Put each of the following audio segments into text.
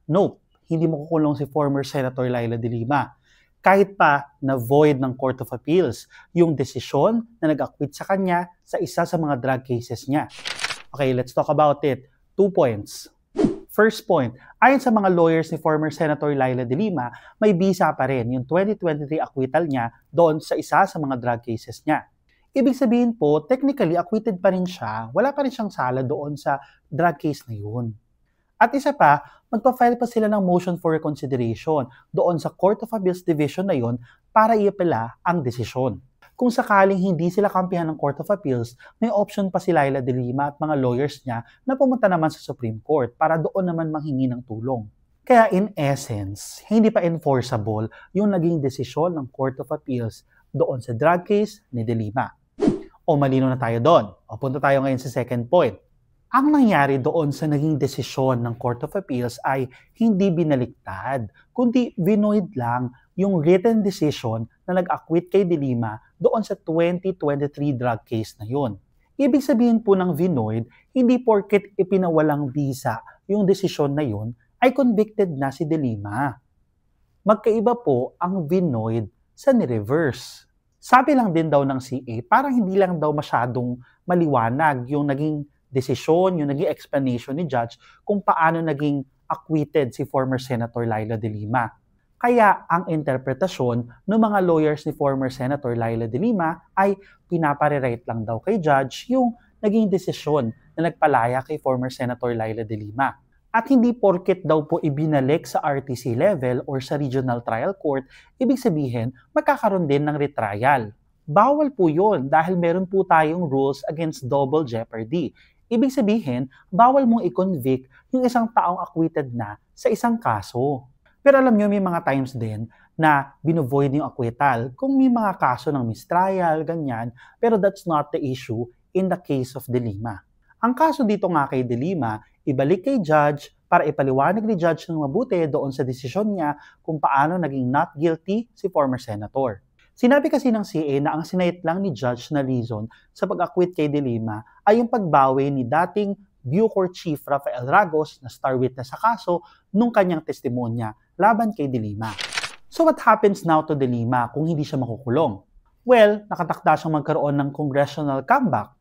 Nope, hindi makukulong si former Senator Laila de Lima. Kahit pa na void ng Court of Appeals yung desisyon na nag-acquit sa kanya sa isa sa mga drug cases niya. Okay, let's talk about it. 2 points. First point, ayon sa mga lawyers ni former Senator Laila de Lima, may bisa pa rin yung 2023 acquittal niya doon sa isa sa mga drug cases niya. Ibig sabihin po, technically acquitted pa rin siya, wala pa rin siyang sala doon sa drug case na yun. At isa pa, magpa-file pa sila ng motion for reconsideration doon sa Court of Appeals Division na yun para iapela ang desisyon. Kung sakaling hindi sila kampihan ng Court of Appeals, may option pa si Laila de Lima at mga lawyers niya na pumunta naman sa Supreme Court para doon naman manghingi ng tulong. Kaya in essence, hindi pa enforceable yung naging desisyon ng Court of Appeals doon sa drug case ni de Lima. O malino na tayo doon. O punta tayo ngayon sa second point. Ang nangyari doon sa naging desisyon ng Court of Appeals ay hindi binaliktad, kundi vinoid lang yung written decision na nag-acquit kay de Lima doon sa 2023 drug case na yun. Ibig sabihin po ng vinoid, hindi porket ipinawalang bisa yung desisyon na yun, ay convicted na si de Lima. Magkaiba po ang vinoid sa ni-reverse. Sabi lang din daw ng CA, parang hindi lang daw masyadong maliwanag yung naging desisyon, yung naging explanation ni Judge kung paano naging acquitted si former Senator Laila de Lima. Kaya ang interpretasyon ng mga lawyers ni former Senator Laila de Lima ay pinapare-write lang daw kay Judge yung naging desisyon na nagpalaya kay former Senator Laila de Lima. At hindi porket daw po ibinalik sa RTC level or sa Regional Trial Court, ibig sabihin magkakaroon din ng retrial. Bawal po yun dahil meron po tayong rules against double jeopardy. Ibig sabihin, bawal mong i-convict yung isang taong acquitted na sa isang kaso. Pero alam nyo, may mga times din na binovoid yung acquittal kung may mga kaso ng mistrial, ganyan, pero that's not the issue in the case of de Lima. Ang kaso dito nga kay de Lima, ibalik kay Judge para ipaliwanag ni Judge ng mabuti doon sa desisyon niya kung paano naging not guilty si former Senator. Sinabi kasi ng CA na ang sinayit lang ni Judge na reason sa pag-acquit kay de Lima ay yung pagbawi ni dating Bucor Chief Rafael Ragos na star witness sa kaso nung kanyang testimonya laban kay de Lima. So what happens now to de Lima kung hindi siya makukulong? Well, nakatakda siyang magkaroon ng congressional comeback.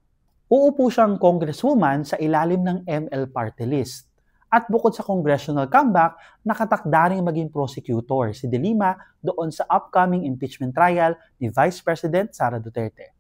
Uupo siyang congresswoman sa ilalim ng ML party list. At bukod sa congressional comeback, nakatakda rin maging prosecutor si de Lima doon sa upcoming impeachment trial ni Vice President Sara Duterte.